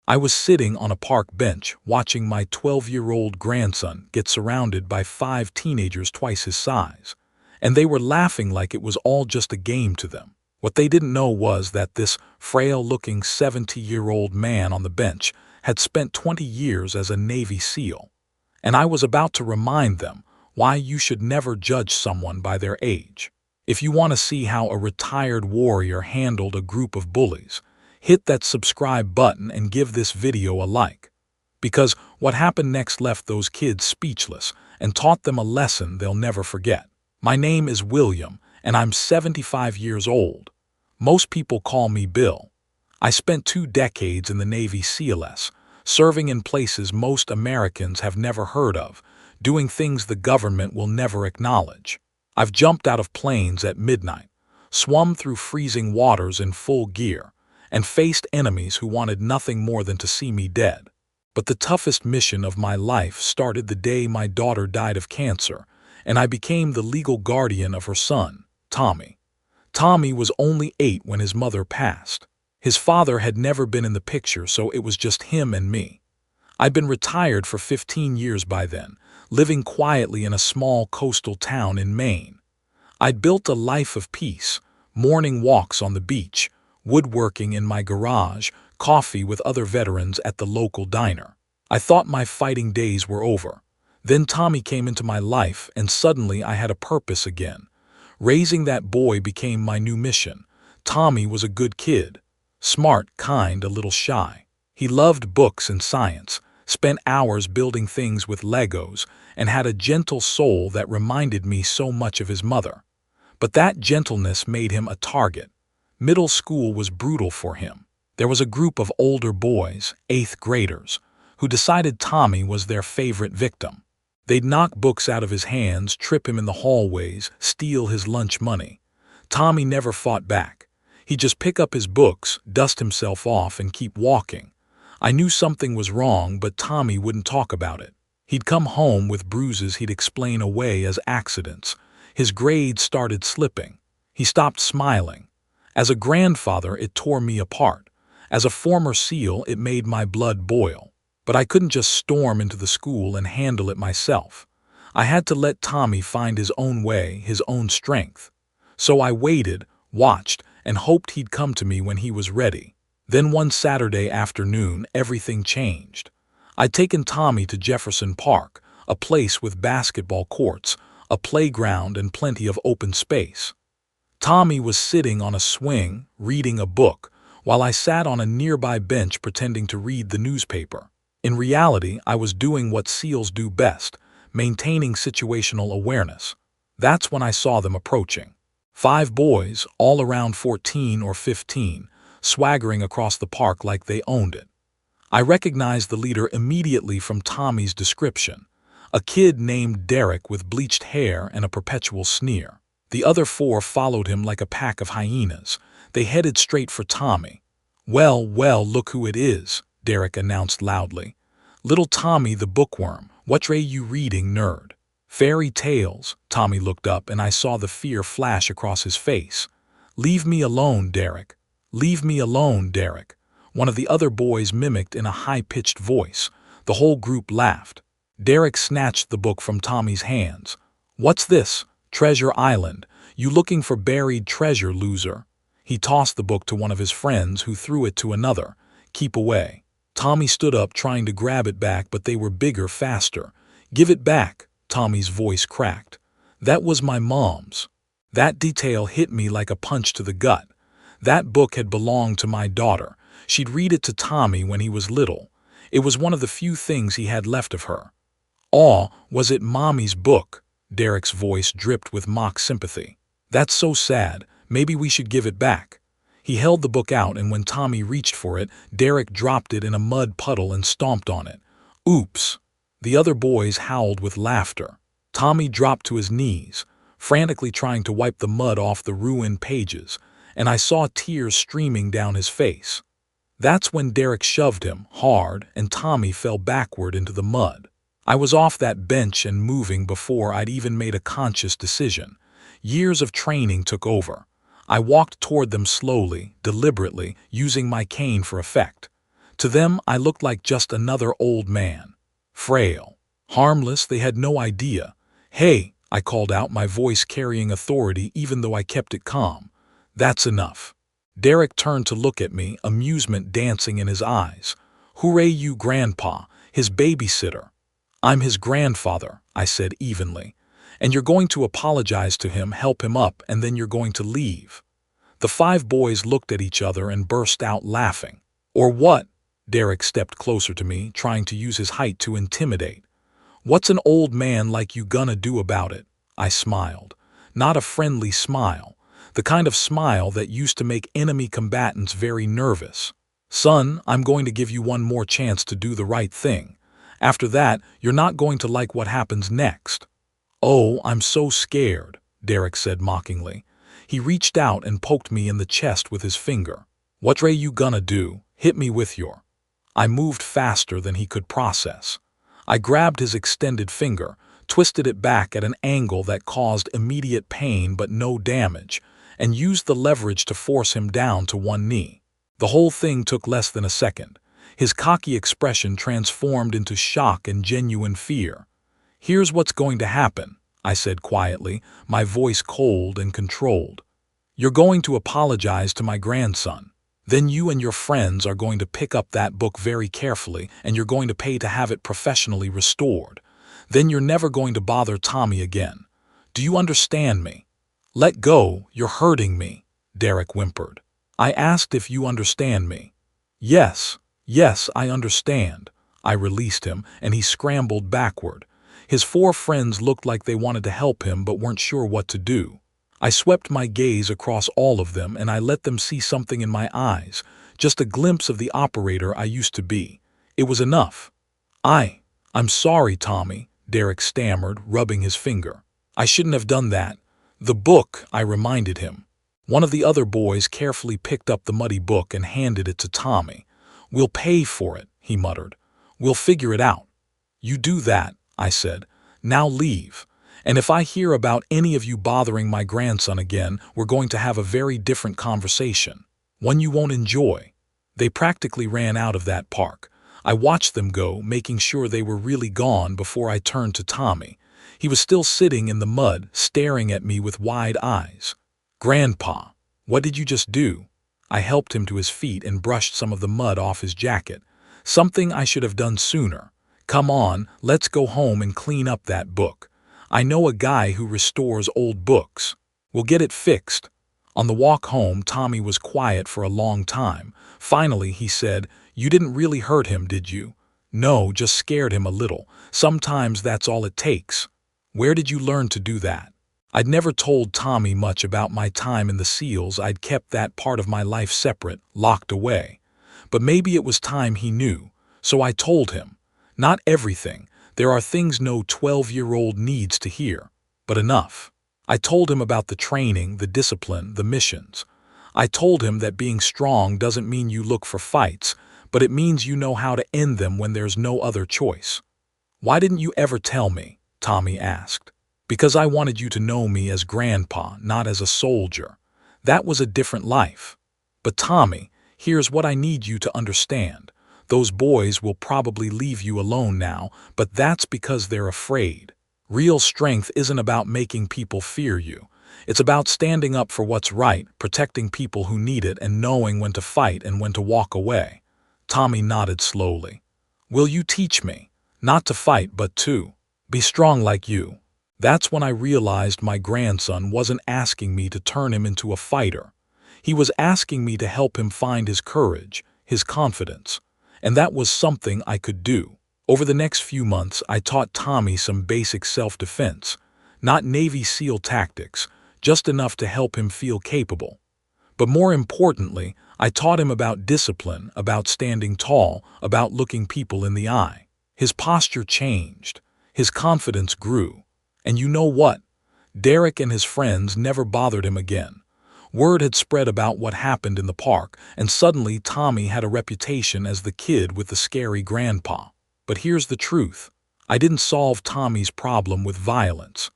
I was sitting on a park bench watching my 12-year-old grandson get surrounded by 5 teenagers twice his size, and they were laughing like it was all just a game to them. What they didn't know was that this frail-looking 70-year-old man on the bench had spent 20 years as a Navy SEAL, and I was about to remind them why you should never judge someone by their age. If you want to see how a retired warrior handled a group of bullies, hit that subscribe button and give this video a like. Because what happened next left those kids speechless and taught them a lesson they'll never forget. My name is William, and I'm 75 years old. Most people call me Bill. I spent 2 decades in the Navy SEALs, serving in places most Americans have never heard of, doing things the government will never acknowledge. I've jumped out of planes at midnight, swum through freezing waters in full gear, and faced enemies who wanted nothing more than to see me dead. But the toughest mission of my life started the day my daughter died of cancer, and I became the legal guardian of her son, Tommy. Tommy was only 8 when his mother passed. His father had never been in the picture, so it was just him and me. I'd been retired for 15 years by then, living quietly in a small coastal town in Maine. I'd built a life of peace, morning walks on the beach, woodworking in my garage, coffee with other veterans at the local diner. I thought my fighting days were over. Then Tommy came into my life, and suddenly I had a purpose again. Raising that boy became my new mission. Tommy was a good kid. Smart, kind, a little shy. He loved books and science, spent hours building things with Legos, and had a gentle soul that reminded me so much of his mother. But that gentleness made him a target. Middle school was brutal for him. There was a group of older boys, 8th graders, who decided Tommy was their favorite victim. They'd knock books out of his hands, trip him in the hallways, steal his lunch money. Tommy never fought back. He'd just pick up his books, dust himself off, and keep walking. I knew something was wrong, but Tommy wouldn't talk about it. He'd come home with bruises he'd explain away as accidents. His grades started slipping. He stopped smiling. As a grandfather, it tore me apart. As a former SEAL, it made my blood boil. But I couldn't just storm into the school and handle it myself. I had to let Tommy find his own way, his own strength. So I waited, watched, and hoped he'd come to me when he was ready. Then one Saturday afternoon, everything changed. I'd taken Tommy to Jefferson Park, a place with basketball courts, a playground, and plenty of open space. Tommy was sitting on a swing, reading a book, while I sat on a nearby bench pretending to read the newspaper. In reality, I was doing what SEALs do best, maintaining situational awareness. That's when I saw them approaching. 5 boys, all around 14 or 15, swaggering across the park like they owned it. I recognized the leader immediately from Tommy's description, a kid named Derek with bleached hair and a perpetual sneer. The other 4 followed him like a pack of hyenas. They headed straight for Tommy. Well, look who it is," Derek announced loudly. "Little Tommy the bookworm. What are you reading, nerd?" "Fairy tales." Tommy looked up, and I saw the fear flash across his face. "Leave me alone, Derek. Leave me alone, Derek," one of the other boys mimicked in a high-pitched voice. The whole group laughed. Derek snatched the book from Tommy's hands. "What's this? Treasure Island. You looking for buried treasure, loser?" He tossed the book to one of his friends, who threw it to another. "Keep away." Tommy stood up, trying to grab it back, but they were bigger, faster. "Give it back," Tommy's voice cracked. "That was my mom's." That detail hit me like a punch to the gut. That book had belonged to my daughter. She'd read it to Tommy when he was little. It was one of the few things he had left of her. "Aw, was it Mommy's book?" Derek's voice dripped with mock sympathy. "That's so sad. Maybe we should give it back." He held the book out, and when Tommy reached for it, Derek dropped it in a mud puddle and stomped on it. "Oops." The other boys howled with laughter. Tommy dropped to his knees, frantically trying to wipe the mud off the ruined pages, and I saw tears streaming down his face. That's when Derek shoved him hard, and Tommy fell backward into the mud. I was off that bench and moving before I'd even made a conscious decision. Years of training took over. I walked toward them slowly, deliberately, using my cane for effect. To them, I looked like just another old man. Frail. Harmless, they had no idea. "Hey," I called out, my voice carrying authority even though I kept it calm. "That's enough." Derek turned to look at me, amusement dancing in his eyes. "Hooray you, Grandpa, his babysitter." "I'm his grandfather," I said evenly. "And you're going to apologize to him, help him up, and then you're going to leave." The 5 boys looked at each other and burst out laughing. "Or what?" Derek stepped closer to me, trying to use his height to intimidate. "What's an old man like you gonna do about it?" I smiled. Not a friendly smile. The kind of smile that used to make enemy combatants very nervous. "Son, I'm going to give you one more chance to do the right thing. After that, you're not going to like what happens next." "Oh, I'm so scared," Derek said mockingly. He reached out and poked me in the chest with his finger. "What are you gonna do? Hit me with your—" I moved faster than he could process. I grabbed his extended finger, twisted it back at an angle that caused immediate pain but no damage, and used the leverage to force him down to one knee. The whole thing took less than a second. His cocky expression transformed into shock and genuine fear. "Here's what's going to happen," I said quietly, my voice cold and controlled. "You're going to apologize to my grandson. Then you and your friends are going to pick up that book very carefully and you're going to pay to have it professionally restored. Then you're never going to bother Tommy again. Do you understand me?" "Let go, you're hurting me," Derek whimpered. I asked if you understand me. Yes, I understand." I released him and he scrambled backward. His 4 friends looked like they wanted to help him but weren't sure what to do. I swept my gaze across all of them and I let them see something in my eyes, just a glimpse of the operator I used to be. It was enough. I'm sorry, Tommy," Derek stammered, rubbing his finger. "I shouldn't have done that." "The book," I reminded him. One of the other boys carefully picked up the muddy book and handed it to Tommy. "We'll pay for it," he muttered. "We'll figure it out." "You do that," I said. "Now leave. And if I hear about any of you bothering my grandson again, we're going to have a very different conversation. One you won't enjoy." They practically ran out of that park. I watched them go, making sure they were really gone before I turned to Tommy. He was still sitting in the mud, staring at me with wide eyes. "Grandpa, what did you just do?" I helped him to his feet and brushed some of the mud off his jacket. "Something I should have done sooner. Come on, let's go home and clean up that book. I know a guy who restores old books. We'll get it fixed." On the walk home, Tommy was quiet for a long time. Finally, he said, "You didn't really hurt him, did you?" "No, just scared him a little. Sometimes that's all it takes." "Where did you learn to do that?" I'd never told Tommy much about my time in the SEALs. I'd kept that part of my life separate, locked away. But maybe it was time he knew. So I told him. Not everything. There are things no 12-year-old needs to hear. But enough. I told him about the training, the discipline, the missions. I told him that being strong doesn't mean you look for fights, but it means you know how to end them when there's no other choice. "Why didn't you ever tell me?" Tommy asked. "Because I wanted you to know me as Grandpa, not as a soldier. That was a different life. But Tommy, here's what I need you to understand. Those boys will probably leave you alone now, but that's because they're afraid. Real strength isn't about making people fear you. It's about standing up for what's right, protecting people who need it, and knowing when to fight and when to walk away." Tommy nodded slowly. "Will you teach me? Not to fight, but to be strong like you." That's when I realized my grandson wasn't asking me to turn him into a fighter. He was asking me to help him find his courage, his confidence. And that was something I could do. Over the next few months, I taught Tommy some basic self-defense. Not Navy SEAL tactics, just enough to help him feel capable. But more importantly, I taught him about discipline, about standing tall, about looking people in the eye. His posture changed. His confidence grew. And you know what? Derek and his friends never bothered him again. Word had spread about what happened in the park, and suddenly Tommy had a reputation as the kid with the scary grandpa. But here's the truth. I didn't solve Tommy's problem with violence.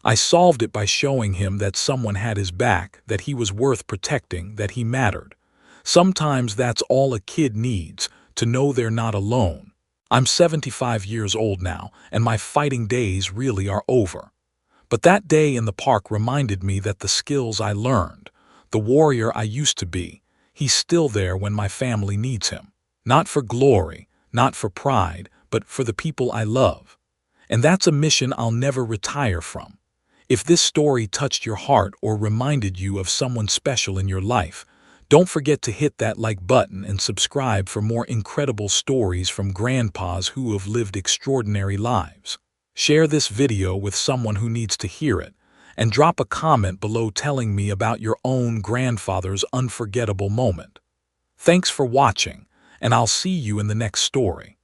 I solved it by showing him that someone had his back, that he was worth protecting, that he mattered. Sometimes that's all a kid needs, to know they're not alone. I'm 75 years old now, and my fighting days really are over. But that day in the park reminded me that the skills I learned, the warrior I used to be, he's still there when my family needs him. Not for glory, not for pride, but for the people I love. And that's a mission I'll never retire from. If this story touched your heart or reminded you of someone special in your life, don't forget to hit that like button and subscribe for more incredible stories from grandpas who have lived extraordinary lives. Share this video with someone who needs to hear it, and drop a comment below telling me about your own grandfather's unforgettable moment. Thanks for watching, and I'll see you in the next story.